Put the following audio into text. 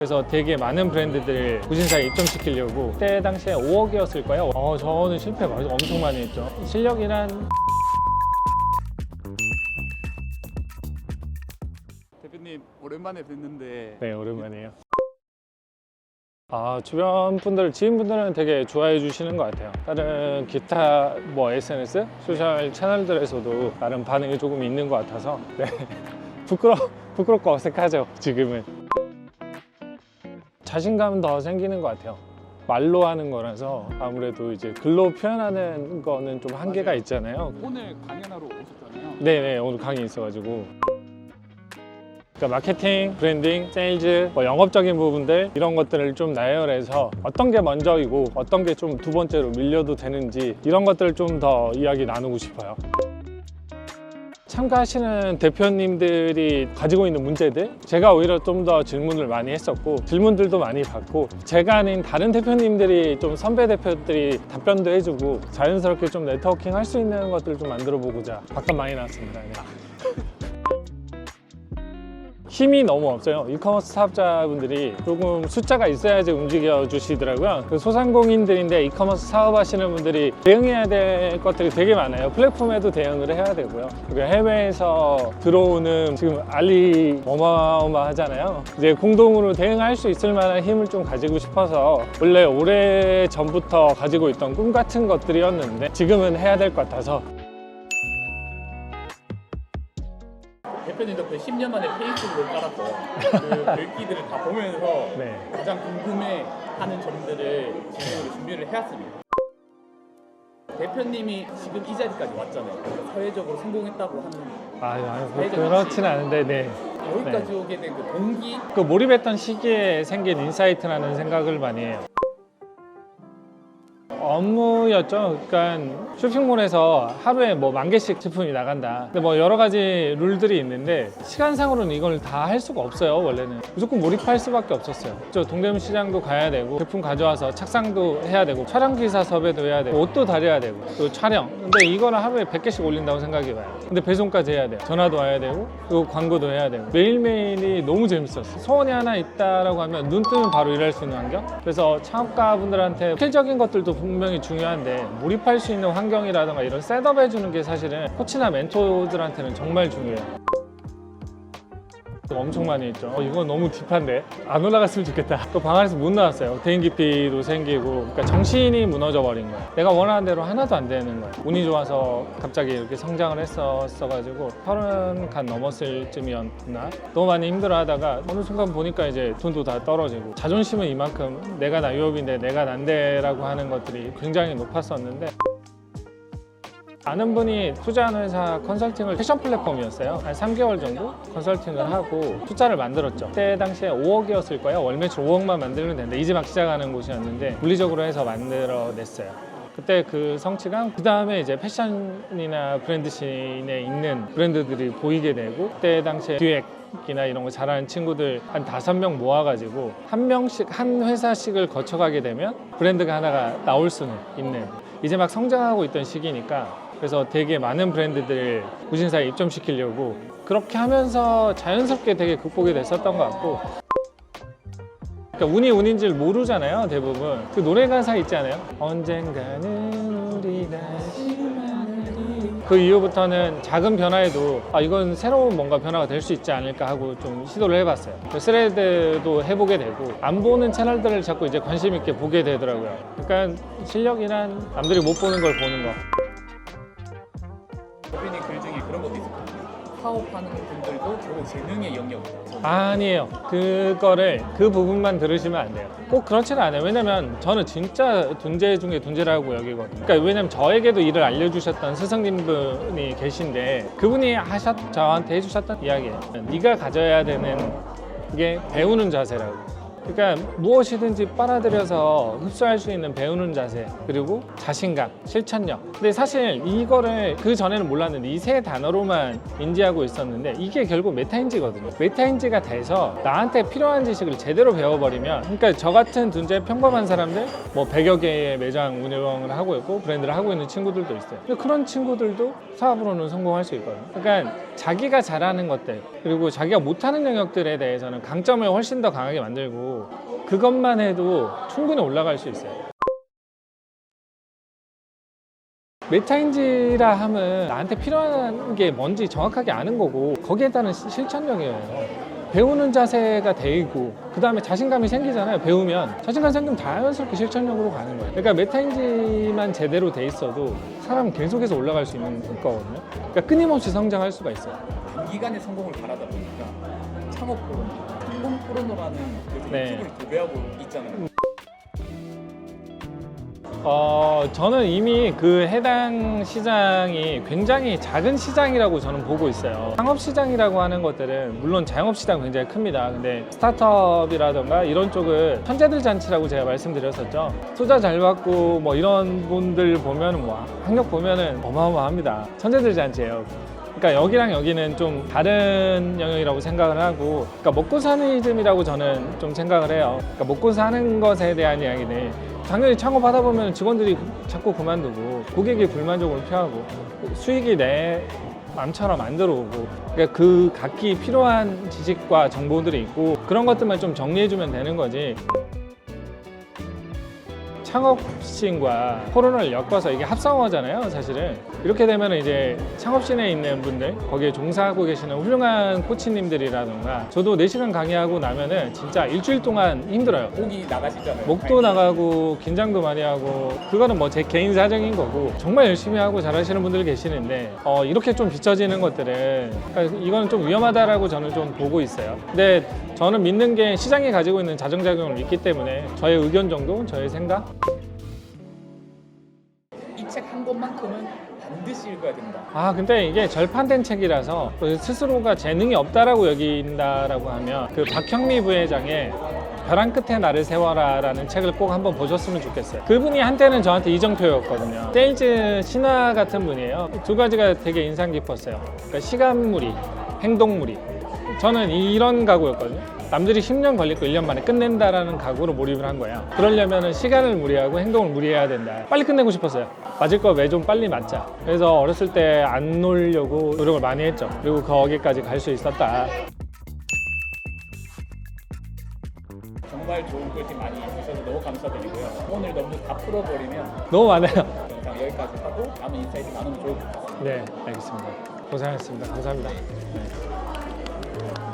그래서 되게 많은 브랜드들 무신사에 입점시키려고 그때 당시에 5억이었을 거예요. 저는 실패 엄청 많이 했죠. 실력이란 대표님 오랜만에 뵀는데 네, 오랜만이에요. 주변 분들, 지인분들은 되게 좋아해 주시는 것 같아요. 다른 기타 SNS, 소셜 채널들에서도 나름 반응이 조금 있는 것 같아서 네. 부끄럽고 어색하죠, 지금은. 자신감 더 생기는 것 같아요. 말로 하는 거라서 아무래도 이제 글로 표현하는 거는 좀 한계가 있잖아요. 오늘 강연하러 오셨잖아요. 네네, 오늘 강의 있어가지고. 그러니까 마케팅, 브랜딩, 세일즈, 영업적인 부분들 이런 것들을 좀 나열해서 어떤 게 먼저이고 어떤 게 좀 두 번째로 밀려도 되는지 이런 것들을 좀 더 이야기 나누고 싶어요. 참가하시는 대표님들이 가지고 있는 문제들, 제가 오히려 좀 더 질문을 많이 했었고 질문들도 많이 받고, 제가 아닌 다른 대표님들이 좀 선배 대표들이 답변도 해주고 자연스럽게 좀 네트워킹 할 수 있는 것들을 좀 만들어 보고자 밥값 많이 나왔습니다. 네. 힘이 너무 없어요. 이커머스 사업자분들이 조금 숫자가 있어야지 움직여 주시더라고요. 소상공인들인데 이커머스 사업하시는 분들이 대응해야 될 것들이 되게 많아요. 플랫폼에도 대응을 해야 되고요. 그러니까 해외에서 들어오는 지금 알리 어마어마하잖아요. 이제 공동으로 대응할 수 있을 만한 힘을 좀 가지고 싶어서 원래 오래 전부터 가지고 있던 꿈 같은 것들이었는데 지금은 해야 될 것 같아서. 대표님 덕분에 10년 만에 페이스북을 깔았고 그 글귀들을 다 보면서 네. 가장 궁금해하는 점들을 질문으로 준비를 해왔습니다. 대표님이 지금 이 자리까지 왔잖아요. 사회적으로 성공했다고 하는 그렇진 않은데 네. 여기까지 오게 된 그 동기, 그 몰입했던 시기에 생긴 인사이트라는 생각을 많이 해요. 업무였죠. 그러니까 쇼핑몰에서 하루에 뭐 10,000개씩 제품이 나간다. 근데 뭐 여러 가지 룰들이 있는데 시간상으로는 이걸 다 할 수가 없어요. 원래는 무조건 몰입할 수밖에 없었어요. 저 동대문 시장도 가야 되고 제품 가져와서 착상도 해야 되고 촬영 기사 섭외도 해야 되고 옷도 다려야 되고 또 촬영. 근데 이거는 하루에 100개씩 올린다고 생각해봐요. 근데 배송까지 해야 돼요. 전화도 와야 되고 그리고 광고도 해야 되고 매일매일이 너무 재밌었어요. 소원이 하나 있다라고 하면 눈 뜨면 바로 일할 수 있는 환경. 그래서 창업가분들한테 스킬적인 것들도 분명히 중요한데 몰입할 수 있는 환경이라든가 이런 셋업 해주는 게 사실은 코치나 멘토들한테는 정말 중요해요. 엄청 많이 했죠. 이건 너무 딥한데 안 올라갔으면 좋겠다. 또 방 안에서 못 나왔어요. 대인기피도 생기고, 그러니까 정신이 무너져 버린 거예요. 내가 원하는 대로 하나도 안 되는 거예요. 운이 좋아서 갑자기 이렇게 성장을 했었어가지고 30 간 넘었을 쯤이었나 너무 많이 힘들어하다가 어느 순간 보니까 이제 돈도 다 떨어지고 자존심은 이만큼 내가 나 유업인데 내가 난데라고 하는 것들이 굉장히 높았었는데, 아는 분이 투자하는 회사 컨설팅을 패션 플랫폼이었어요. 한 3개월 정도 컨설팅을 하고 투자를 만들었죠. 그때 당시에 5억이었을 거예요. 월 매출 5억만 만들면 되는데 이제 막 시작하는 곳이었는데 물리적으로 해서 만들어냈어요. 그때 그 성취감, 그 다음에 이제 패션이나 브랜드씬에 있는 브랜드들이 보이게 되고, 그때 당시에 기획이나 이런 거 잘하는 친구들 한 5명 모아가지고 한 명씩 한 회사씩을 거쳐가게 되면 브랜드가 하나가 나올 수는 있는, 이제 막 성장하고 있던 시기니까 그래서 되게 많은 브랜드들 무신사에 입점시키려고 그렇게 하면서 자연스럽게 되게 극복이 됐었던 것 같고, 그러니까 운이 운인 줄 모르잖아요, 대부분. 그 노래 가사 있지 않아요? 언젠가는 우리 다시 만나리. 그 이후부터는 작은 변화에도 이건 새로운 뭔가 변화가 될 수 있지 않을까 하고 좀 시도를 해봤어요. 스레드도 해보게 되고 안 보는 채널들을 자꾸 이제 관심 있게 보게 되더라고요. 그러니까 실력이란 남들이 못 보는 걸 보는 거. 대표님 글 중에 그런 것도 있었거든요. 사업하는 분들도 결국 재능의 영역이다. 아니에요. 그거를 그 부분만 들으시면 안 돼요. 꼭 그렇지는 않아요. 왜냐면 저는 진짜 둔재 중에 둔재라고 여기거든요. 그러니까 왜냐면 저에게도 일을 알려주셨던 스승님분이 계신데 그분이 저한테 해주셨던 이야기예요. 네가 가져야 되는 게 배우는 자세라고. 그러니까 무엇이든지 빨아들여서 흡수할 수 있는 배우는 자세, 그리고 자신감, 실천력. 근데 사실 이거를 그 전에는 몰랐는데 이 세 단어로만 인지하고 있었는데 이게 결국 메타인지거든요. 메타인지가 돼서 나한테 필요한 지식을 제대로 배워버리면, 그러니까 저 같은 둔재 평범한 사람들, 뭐 100여 개의 매장 운영을 하고 있고 브랜드를 하고 있는 친구들도 있어요. 근데 그런 친구들도 사업으로는 성공할 수 있거든요. 그러니까 자기가 잘하는 것들, 그리고 자기가 못하는 영역들에 대해서는 강점을 훨씬 더 강하게 만들고 그것만 해도 충분히 올라갈 수 있어요. 메타인지라 하면 나한테 필요한 게 뭔지 정확하게 아는 거고 거기에 따른 실천력이에요. 배우는 자세가 돼 있고 그 다음에 자신감이 생기잖아요. 배우면 자신감 생기면 자연스럽게 실천력으로 가는 거예요. 그러니까 메타인지만 제대로 돼 있어도 사람은 계속해서 올라갈 수 있는 거거든요. 그러니까 끊임없이 성장할 수가 있어요. 단기간에 성공을 바라다 보니까 창업 포르노, 성공 포르노라는 요즘 네. 유튜브를 도배하고 있잖아요. 저는 이미 그 해당 시장이 굉장히 작은 시장이라고 저는 보고 있어요. 창업시장이라고 하는 것들은 물론 자영업시장 굉장히 큽니다. 근데 스타트업이라던가 이런 쪽은 천재들 잔치라고 제가 말씀드렸었죠. 투자 잘 받고 뭐 이런 분들 보면 뭐 학력 보면은 어마어마합니다. 천재들 잔치예요. 그러니까 여기랑 여기는 좀 다른 영역이라고 생각을 하고, 그러니까 먹고 사는 이즘이라고 저는 좀 생각을 해요. 그러니까 먹고 사는 것에 대한 이야기는 당연히 창업하다 보면 직원들이 자꾸 그만두고 고객이 불만족을 표하고 수익이 내 맘처럼 안 들어오고, 그러니까 그 각기 필요한 지식과 정보들이 있고 그런 것들만 좀 정리해주면 되는 거지. 창업씬과 코로나를 엮어서 이게 합성어잖아요, 사실은. 이렇게 되면 이제 창업씬에 있는 분들, 거기에 종사하고 계시는 훌륭한 코치님들이라던가, 저도 4시간 강의하고 나면은 진짜 일주일 동안 힘들어요. 목이 나가시잖아요. 목도 나가고 긴장도 많이 하고, 그거는 뭐 제 개인 사정인 거고, 정말 열심히 하고 잘하시는 분들 계시는데 이렇게 좀 비춰지는 것들은, 그러니까 이건 좀 위험하다라고 저는 좀 보고 있어요. 근데 저는 믿는 게 시장이 가지고 있는 자정작용을 믿기 때문에 저의 의견 정도, 저의 생각. 이 책 한 권만큼은 반드시 읽어야 된다. 근데 이게 절판된 책이라서 스스로가 재능이 없다라고 여긴다라고 하면 그 박형미 부회장의 벼랑 끝에 나를 세워라라는 책을 꼭 한번 보셨으면 좋겠어요. 그분이 한때는 저한테 이정표였거든요. 세일즈 신화 같은 분이에요. 두 가지가 되게 인상 깊었어요. 그러니까 시간무리, 행동무리. 저는 이런 각오였거든요. 남들이 10년 걸리고 1년 만에 끝낸다라는 각오로 몰입을 한 거예요. 그러려면 시간을 무리하고 행동을 무리해야 된다. 빨리 끝내고 싶었어요. 맞을 거 왜 좀 빨리 맞자. 그래서 어렸을 때 안 놀려고 노력을 많이 했죠. 그리고 거기까지 갈 수 있었다. 정말 좋은 꿀팁 많이 주셔서 너무 감사드리고요. 오늘 너무 다 풀어버리면 너무 많아요. 영상 여기까지 하고 남은 인사이트 나누면 좋을 것 같습니다. 네, 알겠습니다. 고생하셨습니다. 감사합니다. 네.